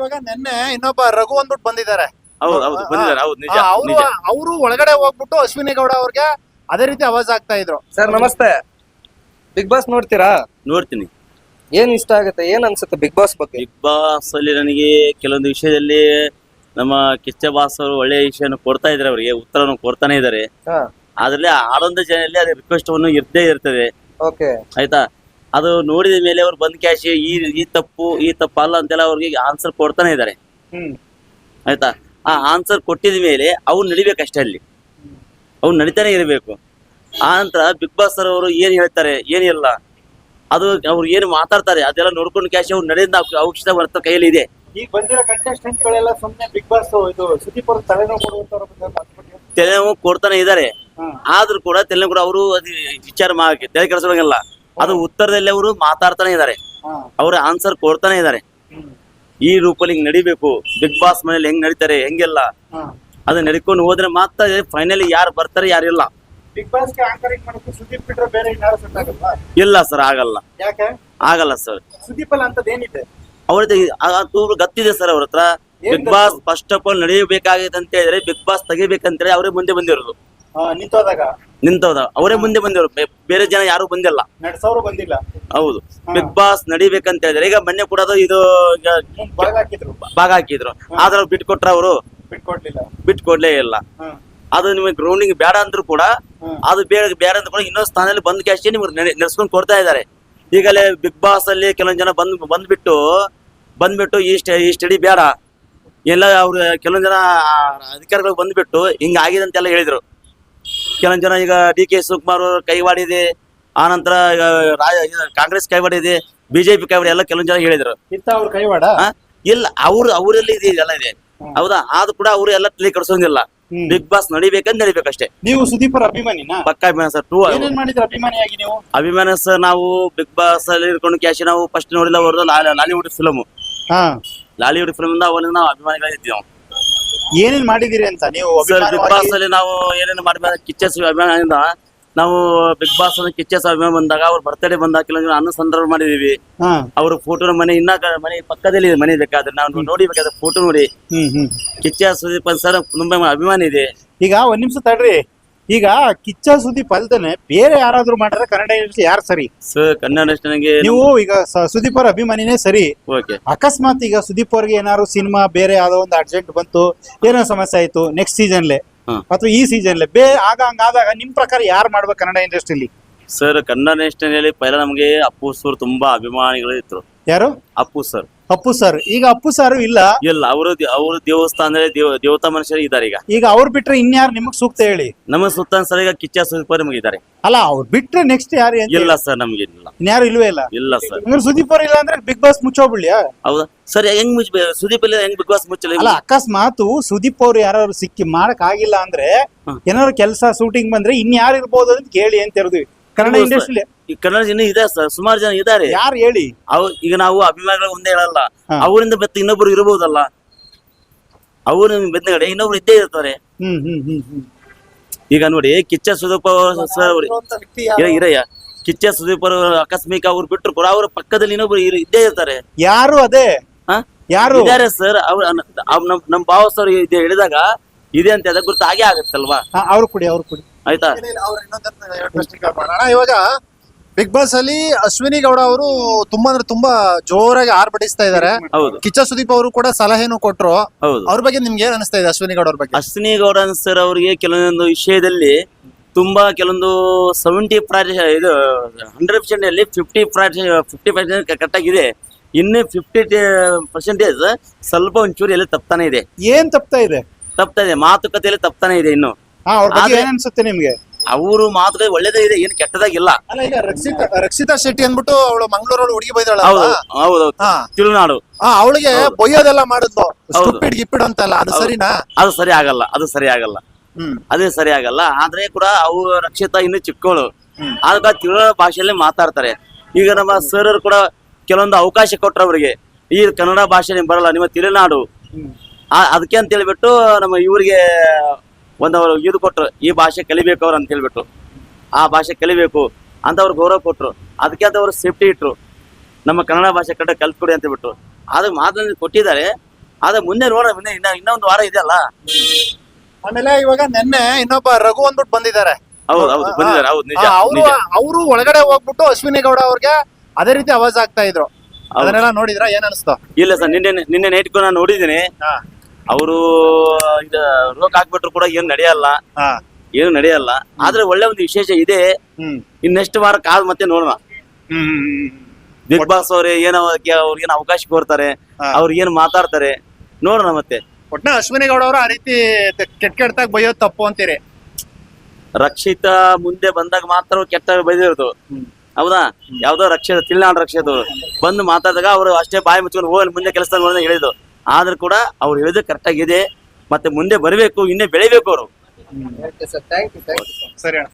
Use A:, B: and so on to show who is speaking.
A: ಇವಾಗ ನಿನ್ನೆ ಇನ್ನೊಬ್ಬ ರಘು ಅಂದ್ಬಿಟ್ಟು ಬಂದಿದ್ದಾರೆ.
B: ಹೌದು ಹೌದು ಬಂದಿದ್ದಾರೆ. ಹೌದು ನಿಜ
A: ಅವರು
B: ನಿಜ.
A: ಅವರು ಒಳಗಡೆ ಹೋಗ್ಬಿಟ್ಟು ಅಶ್ವಿನಿ ಗೌಡ ಅವ್ರಿಗೆ ಅದೇ ರೀತಿ ಆವಾಜ್ ಆಗ್ತಾ ಇದ್ರು.
C: ಸರ್ ನಮಸ್ತೆ. ಬಿಗ್ ಬಾಸ್ ನೋಡ್ತೀರಾ?
B: ನೋಡ್ತೀನಿ.
C: ಏನ್ ಇಷ್ಟ ಆಗುತ್ತೆ, ಏನ್ ಅನ್ಸುತ್ತೆ ಬಿಗ್ ಬಾಸ್ ಬಗ್ಗೆ?
B: ಬಿಗ್ ಬಾಸ್ ಅಲ್ಲಿ ನನಗೆ ಕೆಲವೊಂದು ವಿಷಯದಲ್ಲಿ ನಮ್ಮ ಕಿಚ್ಚ ಬಾಸ್ ಅವರು ಒಳ್ಳೆಯ ವಿಷಯವನ್ನು ಕೊಡ್ತಾ ಇದ್ದಾರೆ, ಅವರಿಗೆ ಉತ್ತರವನ್ನು ಕೊಡ್ತಾನೆ ಇದ್ದಾರೆ. ಅದ್ರಲ್ಲಿ ಆಡೊಂದು ಜನರಲ್ಲಿ ಅದೇ ರಿಕ್ವೆಸ್ಟ್ ಅನ್ನು ಇರ್ದೇ ಇರ್ತದೆ.
C: ಓಕೆ
B: ಆಯ್ತಾ, ಅದು ನೋಡಿದ ಮೇಲೆ ಅವ್ರು ಬಂದ್ ಕ್ಯಾಶ್ ಈ ತಪ್ಪು ಅಲ್ಲ ಅಂತೆಲ್ಲ ಅವ್ರಿಗೆ ಆನ್ಸರ್ ಕೊಡ್ತಾನೆ ಇದ್ದಾರೆ. ಆಯ್ತಾ, ಆ ಆನ್ಸರ್ ಕೊಟ್ಟಿದ ಮೇಲೆ ಅವ್ರು ನಡಿಬೇಕಷ್ಟೇ, ಅಲ್ಲಿ ಅವ್ರು ನಡಿತಾನೆ ಇರಬೇಕು. ಆ ನಂತರ ಬಿಗ್ ಬಾಸ್ ಅವರು ಏನ್ ಹೇಳ್ತಾರೆ ಏನಿಲ್ಲ, ಅದು ಅವ್ರು ಏನು ಮಾತಾಡ್ತಾರೆ ಅದೆಲ್ಲ ನೋಡ್ಕೊಂಡು ಕ್ಯಾಶ್ ಅವ್ರು ನಡೆಯಿಂದ ಔಷಧ ಬರ್ತ ಕೈಯಲ್ಲಿ ಇದೆ.
A: ಈಗ ಬಂದಿರೋ ಕಂಟೆಸ್ಟೆಂಟ್ ಗಳೆಲ್ಲ ಸುಮ್ಮನೆ ಬಿಗ್ ಬಾಸ್ ಇದು ಸುದೀಪ್ ಅವ್ರ ತಲೆನೋವು
B: ತಲೆನೋವು ಕೊಡ್ತಾನೆ ಇದ್ದಾರೆ. ಆದ್ರೂ ಕೂಡ ತಲೆನೋವು ಕೂಡ ಅವರು ಅದು ವಿಚಾರ ಮಾಡಿ ತಲೆ ಕೆಡಿಸೋಂಗಿಲ್ಲ. ಅದು ಉತ್ತರದಲ್ಲಿ ಅವರು ಮಾತಾಡ್ತಾನೆ ಇದ್ದಾರೆ, ಅವ್ರ ಆನ್ಸರ್ ಕೊಡ್ತಾನೆ ಇದ್ದಾರೆ. ಈ ರೂಪಲ್ಲಿ ಹಿಂಗ್ ನಡಿಬೇಕು, ಬಿಗ್ ಬಾಸ್ ಮನೇಲಿ ಹೆಂಗ್ ನಡೀತಾರೆ ಹೆಂಗೆಲ್ಲ ಅದು ನಡ್ಕೊಂಡು ಹೋದ್ರೆ ಮಾತ್ರ ಫೈನಲಿ ಯಾರು ಬರ್ತಾರೆ ಯಾರಿಲ್ಲ.
A: ಬಿಗ್ ಬಾಸ್ ಆಂಕರಿಂಗ್ ಮಾಡೋಕೆ ಸುದೀಪ್ ಬಿಟ್ರೆ ಬೇರೆ ಇನ್ಯಾರು ಸೆಟ್ ಆಗಲ್ವಾ?
B: ಇಲ್ಲ ಸರ್, ಆಗಲ್ಲ.
A: ಯಾಕೆ
B: ಆಗಲ್ಲ ಸರ್?
A: ಸುದೀಪ್ ಅಲ್ಲ ಅಂತದ್ ಏನಿದೆ
B: ಅವ್ರ ಗೊತ್ತಿದೆ ಸರ್ ಅವ್ರ ಹತ್ರ. Big boss first of all ನಡೆಯಬೇಕಾಗಿದೆ ಅಂತ ಹೇಳಿದ್ರೆ ಬಿಗ್ ಬಾಸ್ ತೆಗಿಬೇಕಂತ ಹೇಳಿ ಅವರೇ ಮುಂದೆ ಬಂದಿರೋದು. ನಿಂತೋದ ಅವರೇ ಮುಂದೆ ಬಂದಿರೋದು, ಬೇರೆ ಜನ ಯಾರು ಬಂದಿಲ್ಲ,
A: ನಡ್ಸೋರು ಬಂದಿಲ್ಲ.
B: ಹೌದು, ಬಿಗ್ ಬಾಸ್ ನಡಿಬೇಕಂತ ಹೇಳಿದ್ರೆ ಈಗ ಮೊನ್ನೆ ಕೂಡ ಇದು ಭಾಗ ಹಾಕಿದ್ರು. ಆದ್ರೆ ಅವ್ರು ಬಿಟ್ಕೊಟ್ರ, ಅವರು ಬಿಟ್ಕೊಡ್ಲೇ ಇಲ್ಲ. ಅದು ನಿಮಗೆ ಗ್ರೌಂಡಿಂಗ್ ಬೇಡ ಅಂದ್ರೂ ಕೂಡ ಅದು ಬೇರೆ ಅಂತ ಕೂಡ ಇನ್ನೊಂದು ಸ್ಥಾನದಲ್ಲಿ ಬಂದ್ ಕ್ಯಾಶ್ ನಿಮ್ಗೆ ನಡೆಸ್ಕೊಂಡು ಕೊಡ್ತಾ ಇದ್ದಾರೆ. ಈಗಲೇ ಬಿಗ್ ಬಾಸ್ ಅಲ್ಲಿ ಕೆಲವೊಂದ್ ಜನ ಬಂದ್ಬಿಟ್ಟು ಈ ಸ್ಟಡಿ ಬೇಡ ಎಲ್ಲ ಅವ್ರು ಕೆಲವೊಂದ್ ಜನ ಅಧಿಕಾರಿಗಳು ಬಂದ್ಬಿಟ್ಟು ಹಿಂಗ ಆಗಿದೆ ಅಂತೆಲ್ಲ ಹೇಳಿದ್ರು. ಕೆಲವೊಂದ್ ಜನ ಈಗ DK ಶಿವಕುಮಾರ್ ಕೈವಾಡಿದೆ, ಆ ನಂತರ ಕಾಂಗ್ರೆಸ್ ಕೈವಾಡಿದೆ, ಬಿಜೆಪಿ ಕೈವಾಡಿ ಎಲ್ಲ ಕೆಲವೊಂದ್ ಜನ ಹೇಳಿದ್ರು.
A: ಕೈವಾಡ
B: ಇಲ್ಲ, ಅವರಲ್ಲಿ ಇದೆ ಎಲ್ಲ ಇದೆ, ಹೌದಾ? ಆದ್ರೂ ಕೂಡ ಅವರು ಎಲ್ಲ ತಲೆ ಕಡ್ಸೋಂಗಿಲ್ಲ. Big boss ನಡಿಬೇಕಂತ ನಡಿಬೇಕಷ್ಟೇ.
A: ನೀವು ಸುದೀಪ್ ಅವ್ರ ಅಭಿಮಾನಿನಾ?
B: ಪಕ್ಕ ಅಭಿಮಾನ ಸರ್.
A: ಅಭಿಮಾನಿಯಾಗಿ ನೀವು
B: ಅಭಿಮಾನ ಸರ್. ನಾವು ಬಿಗ್ ಬಾಸ್ ಅಲ್ಲಿ ಇರ್ಕೊಂಡು ಕ್ಯಾಶ್ ನಾವು ಫಸ್ಟ್ ನೋಡಿಲ್ಲ ಅವ್ರದ್ದು ಲಾಲಿವುಡ್ ಫಿಲ್ಮ್. ಲಾಲಿವುಡ್ ಫಿಲ್ಮ್ ಇಂದ ಅವನ್ನ ನಾವು ಅಭಿಮಾನಿಗಳಿದ್ದೀವಿ. ನಾವು
A: ಏನೇನ್ ಮಾಡಿದಿರಿ ಅಂತ ನೀವು
B: ಸರ್ ಬಿಗ್ ಬಾಸ್ ಅಲ್ಲಿ ನಾವು ಏನೇನು ಮಾಡಿದ ಕಿಚ್ಚ ಅಭಿಮಾನದಿಂದ ನಾವು ಬಿಗ್ ಬಾಸ್ ಕಿಚ್ಚ ಅಭಿಮಾನ ಬಂದಾಗ ಅವ್ರ ಬರ್ತಡೇ ಬಂದಾಗ ಕೆಲವೊಂದು ಅನ್ನ ಸಂದರ್ಭ ಮಾಡಿದೀವಿ. ಅವ್ರ ಫೋಟೋ ಮನೆ ಮನೆ ಪಕ್ಕದಲ್ಲಿ ಮನೆ ಬೇಕಾದ್ರೆ ನಾವು ನೋಡಿಬೇಕಾದ್ರೆ ಫೋಟೋ ನೋಡಿ ಕಿಚ್ಚ ಸುದೀಪ್ ಸರ್ ತುಂಬಾ ಅಭಿಮಾನಿ ಇದೆ.
A: ಈಗ ಒಂದ್ ನಿಮಿಷ ತಡ್ರಿ, ಈಗ ಕಿಚ್ಚ ಸುದೀಪ್ ಅಲ್ದೇನೆ ಬೇರೆ ಯಾರಾದ್ರೂ ಮಾಡಿದ್ರೆ ಕನ್ನಡ ಇಂಡಸ್ಟ್ರಿ ಯಾರು ಸರಿ?
B: ಸರ್ ಕನ್ನಡ ಇಂಡಸ್ಟ್ರಿಗೆ
A: ನೀವು ಈಗ ಸುದೀಪ್ ಅವ್ರ ಅಭಿಮಾನಿನೇ ಸರಿ.
B: ಓಕೆ,
A: ಅಕಸ್ಮಾತ್ ಈಗ ಸುದೀಪ್ ಅವ್ರಿಗೆ ಏನಾದ್ರು ಸಿನಿಮಾ ಬೇರೆ ಯಾವ್ದೋ ಒಂದು ಅರ್ಜೆಂಟ್ ಬಂತು, ಏನೋ ಸಮಸ್ಯೆ ಆಯ್ತು ನೆಕ್ಸ್ಟ್ ಸೀಸನ್ಲೆ ಅಥವಾ ಈ ಸೀಸನ್ಲೆ ಹಂಗಾದಾಗ ನಿಮ್ ಪ್ರಕಾರ ಯಾರು ಮಾಡ್ಬೇಕು ಕನ್ನಡ ಇಂಡಸ್ಟ್ರಿಲಿ?
B: ಸರ್ ಕನ್ನಡ ಇಂಡಸ್ಟ್ರಿಯಲ್ಲಿ ಪೈಲ ನಮಗೆ ಅಪ್ಪು ಸರ್ ತುಂಬಾ ಅಭಿಮಾನಿಗಳು ಇದ್ರು.
A: ಯಾರು?
B: ಅಪ್ಪು ಸರ್.
A: ಅಪ್ಪು ಸರ್. ಈಗ ಅಪ್ಪು ಸರ್ ಇಲ್ಲ.
B: ಅವರು ದೇವಸ್ಥಾನದಲ್ಲಿ ದೇವತಾ ಮನುಷ್ಯರು ಇದ್ದಾರೆ.
A: ಈಗ ಅವ್ರು ಬಿಟ್ರೆ ಇನ್ಯಾರು ನಿಮಗ್ ಸೂಕ್ತ ಹೇಳಿ?
B: ನಮ್ಮ ಸುತ್ತ ಸರ್ ಈಗ ಕಿಚ್ಚ ಸುದೀಪ್ ನಮಗೆ ಇದ್ದಾರೆ.
A: ಅಲ್ಲ, ಅವ್ರು ಬಿಟ್ರೆ ನೆಕ್ಸ್ಟ್ ಯಾರು?
B: ಇಲ್ಲ ಸರ್, ನಮ್ಗೆ ಇಲ್ಲ,
A: ಇನ್ಯಾರು ಇಲ್ವೇ ಇಲ್ಲ.
B: ಇಲ್ಲ ಸರ್.
A: ಸುದೀಪ್ ಅವ್ರ ಇಲ್ಲ ಅಂದ್ರೆ ಬಿಗ್ ಬಾಸ್ ಮುಚ್ಚೋಗ್ಬಿಡ್ಲಿಯಾ?
B: ಹೌದಾ ಸರ್? ಹೆಂಗ್ ಸುದೀಪ್ ಇಲ್ಲ ಹೆಂಗ್ ಬಿಗ್ ಬಾಸ್ ಮುಚ್ಚಲ್ಲ?
A: ಅಲ್ಲ, ಅಕಸ್ಮಾತ್ ಸುದೀಪ್ ಅವ್ರು ಯಾರು ಸಿಕ್ಕಿ ಮಾಡಕ್ ಆಗಿಲ್ಲ ಅಂದ್ರೆ ಏನಾದ್ರು ಕೆಲಸ ಶೂಟಿಂಗ್ ಬಂದ್ರೆ ಇನ್ಯಾರು ಇರ್ಬೋದು ಅಂತ ಕೇಳಿ ಅಂತ ಇರೋದು ಕನ್ನಡ ಇಂಡಸ್ಟ್ರಿ.
B: ಕನ್ನಡ ಜನ ಇದೆ ಸರ್, ಸುಮಾರು ಜನ ಇದ್ದಾರೆ.
A: ಯಾರು ಹೇಳಿ?
B: ಈಗ ನಾವು ಅಭಿಮಾನಿಗಳು ಒಂದೇ ಹೇಳಲ್ಲ, ಅವರಿಂದ ಬೆತ್ತ ಇನ್ನೊಬ್ರು ಇರಬಹುದಲ್ಲ, ಅವ್ರ ಬೆತ್ತಗಡೆ ಇನ್ನೊಬ್ರು ಇದ್ದೇ ಇರ್ತಾರೆ. ಈಗ ನೋಡಿ ಕಿಚ್ಚ ಸುದೀಪ್ ಸರ್ ಇರಯ್ಯ, ಕಿಚ್ಚ ಸುದೀಪ್ ಅವರು ಆಕಸ್ಮಿಕ ಅವ್ರು ಬಿಟ್ರು ಕೂಡ ಅವ್ರ ಪಕ್ಕದಲ್ಲಿ ಇನ್ನೊಬ್ರು ಇದ್ದೇ ಇರ್ತಾರೆ.
A: ಯಾರು? ಅದೇ ಯಾರು
B: ಇದಾರೆ ಸರ್. ನಮ್ ಭಾವ ಸರ್ ಹೇಳಿದಾಗ ಇದೆ ಅಂತ ಅದಕ್ಕೆ ಗುರ್ತು ಹಾಗೆ ಆಗತ್ತಲ್ವಾ?
A: ಅವ್ರು ಕೊಡಿ
B: ಆಯ್ತಾ.
A: ಇವಾಗ ಬಿಗ್ ಬಾಸ್ ಅಲ್ಲಿ ಅಶ್ವಿನಿ ಗೌಡ ಅವರು ತುಂಬಾ ಅಂದ್ರೆ ತುಂಬಾ ಜೋರಾಗಿ ಆರ್ಭಟಿಸ್ತಾ ಇದಾರೆ.
B: ಹೌದು.
A: ಕಿಚ್ಚ ಸುದೀಪ್ ಅವರು ಕೂಡ ಸಲಹೆನೂ ಕೊಟ್ರು.
B: ಹೌದು.
A: ಅವ್ರ ಬಗ್ಗೆ ನಿಮ್ಗೆ ಏನ್ ಅನಿಸ್ತಾ ಇದೆ ಅಶ್ವಿನಿ ಗೌಡ ಅವ್ರ ಬಗ್ಗೆ?
B: ಅಶ್ವಿನಿ ಗೌಡ ಸರ್ ಅವರಿಗೆ ಕೆಲವೊಂದು ವಿಷಯದಲ್ಲಿ ತುಂಬಾ ಕೆಲವೊಂದು 70% ಇದು 100% ಅಲ್ಲಿ 50% ಕರೆಕ್ಟ್ ಆಗಿದೆ. ಇನ್ನು 50% ಸ್ವಲ್ಪ ಒಂಚೂರು ಎಲ್ಲಿ ತಪ್ತಾನೆ ಇದೆ.
A: ಏನ್ ತಪ್ತಾ ಇದೆ?
B: ಮಾತುಕತೆಯಲ್ಲಿ ತಪ್ತಾನೆ ಇದೆ. ಇನ್ನು
A: ಏನ್ ಅನ್ಸುತ್ತೆ ನಿಮ್ಗೆ?
B: ಅವರು ಮಾತುಕತೆ ಒಳ್ಳೇದೇ ಇದೆ, ಏನು ಕೆಟ್ಟದಾಗಿಲ್ಲ.
A: ರಕ್ಷಿತಾ ಶೆಟ್ಟಿ ಅಂದ್ಬಿಟ್ಟು ಅವಳು ಮಂಗಳೂರು ಹುಡುಗಿ ಬೈದಾಳ.
B: ಹೌದು, ತುಳುನಾಡು.
A: ಅವಳಿಗೆ ಬೊಯ್ಯೋದೆಲ್ಲ ಮಾಡಿದ್ಲು, ಗಿಪ್ಪಿಡ್ ಅಂತಲ್ಲ, ಅದು ಸರಿನಾ?
B: ಅದು ಸರಿ ಆಗಲ್ಲ, ಅದೇ ಸರಿ ಆಗಲ್ಲ. ಆದ್ರೆ ಕೂಡ ಅವು ರಕ್ಷಿತಾ ಇನ್ನು ಚಿಕ್ಕವಳು, ಆಗ ತುಳುನಾಡು ಭಾಷೆಯಲ್ಲಿ ಮಾತಾಡ್ತಾರೆ. ಈಗ ನಮ್ಮ ಸರ್ ಕೂಡ ಕೆಲವೊಂದು ಅವಕಾಶ ಕೊಟ್ರು ಅವರಿಗೆ, ಈ ಕನ್ನಡ ಭಾಷೆ ಬರಲ್ಲ ನಿಮ್ಮ ತುಳುನಾಡು, ಅದಕ್ಕೆ ಅಂತ ಹೇಳ್ಬಿಟ್ಟು ನಮ್ಮ ಇವರಿಗೆ ಒಂದು ಇದು ಕೊಟ್ರು, ಈ ಭಾಷೆ ಕಲಿಬೇಕು ಅವ್ರು ಅಂತ ಹೇಳ್ಬಿಟ್ಟು, ಆ ಭಾಷೆ ಕಲಿಬೇಕು ಅಂತ ಅವ್ರು ಗೌರವ ಕೊಟ್ರು. ಅದಕ್ಕೆ ಅಂತ ಅವ್ರು ಸೇಫ್ಟಿ ಇಟ್ರು, ನಮ್ಮ ಕನ್ನಡ ಭಾಷೆ ಕಡೆ ಕಲ್ತ್ಕೊಡಿ ಅಂತ ಹೇಳ್ಬಿಟ್ಟು. ಅದು ಮಾತನ್ನು ಕೊಟ್ಟಿದ್ದಾರೆ. ಆದ್ರೆ ಮುಂದೆ ನೋಡೋಣ, ಇನ್ನೊಂದು ವಾರ ಇದೆ ಅಲ್ಲ.
D: ಆಮೇಲೆ ಇವಾಗ ನೆನ್ನೆ ಇನ್ನೊಬ್ಬ ರಘು ಅಂದ್ಬಿಟ್ಟು ಬಂದಿದ್ದಾರೆ.
B: ಹೌದು ಬಂದಿದ್ದಾರೆ, ಹೌದು ನಿಜ
D: ಅವರು ಅವರು ಒಳಗಡೆ ಹೋಗ್ಬಿಟ್ಟು ಅಶ್ವಿನಿ ಗೌಡ ಅವ್ರಿಗೆ ಅದೇ ರೀತಿ ಆವಾಜ್ ಆಗ್ತಾ ಇದ್ರು. ಅದನ್ನೆಲ್ಲ ನೋಡಿದ್ರ ಏನ್ ಅನಿಸ್ತು?
B: ಇಲ್ಲ ಸರ್, ನಿನ್ನೆ ನೈಟ್ಗೂ ನಾನು ನೋಡಿದ್ದೀನಿ. ಅವರು ಇದು ರೋಕ್ ಹಾಕ್ಬಿಟ್ರು ಕೂಡ ಏನು ನಡೆಯಲ್ಲ, ಏನು ನಡೆಯಲ್ಲ. ಆದ್ರೆ ಒಳ್ಳೆ ಒಂದು ವಿಶೇಷ ಇದೆ. ಇನ್ನೆಷ್ಟು ವಾರ ಕಾದ್ ಮತ್ತೆ ನೋಡೋಣ. ಬಿಗ್ ಬಾಸ್ ಅವ್ರೆ ಅವ್ರಿಗೇನು ಅವಕಾಶ ಕೋರ್ತಾರೆ, ಅವ್ರು ಏನ್ ಮಾತಾಡ್ತಾರೆ ನೋಡೋಣ. ಮತ್ತೆ
D: ಒಟ್ನ ಅಶ್ವಿನಿ ಗೌಡ ಅವರು ಆ ರೀತಿ ಕೆಟ್ಟಾಗ ಬೈಯೋದು ತಪ್ಪು ಅಂತೀರಿ?
B: ರಕ್ಷಿತಾ ಮುಂದೆ ಬಂದಾಗ ಮಾತ್ರ ಕೆಟ್ಟ ಬೈದಿರೋದು, ಹೌದಾ? ಯಾವ್ದೋ ತಿಳಿನಾಡು ರಕ್ಷಿತವ್ರು ಬಂದು ಮಾತಾಡಿದಾಗ ಅವರು ಅಷ್ಟೇ ಬಾಯಿ ಮುಚ್ಕೊಂಡು ಹೋಗಿ ಮುಂದೆ ಕೆಲಸ ಹೇಳಿದ್ರು. ಆದ್ರೂ ಕೂಡ ಅವ್ರು ಹೇಳಿದ್ರು ಕರೆಕ್ಟ್ ಆಗಿದೆ. ಮತ್ತೆ ಮುಂದೆ ಬರಬೇಕು, ಇನ್ನೇ ಬೆಳಿಬೇಕು ಅವರು.
C: ಸರಿ ಅಣ್ಣ.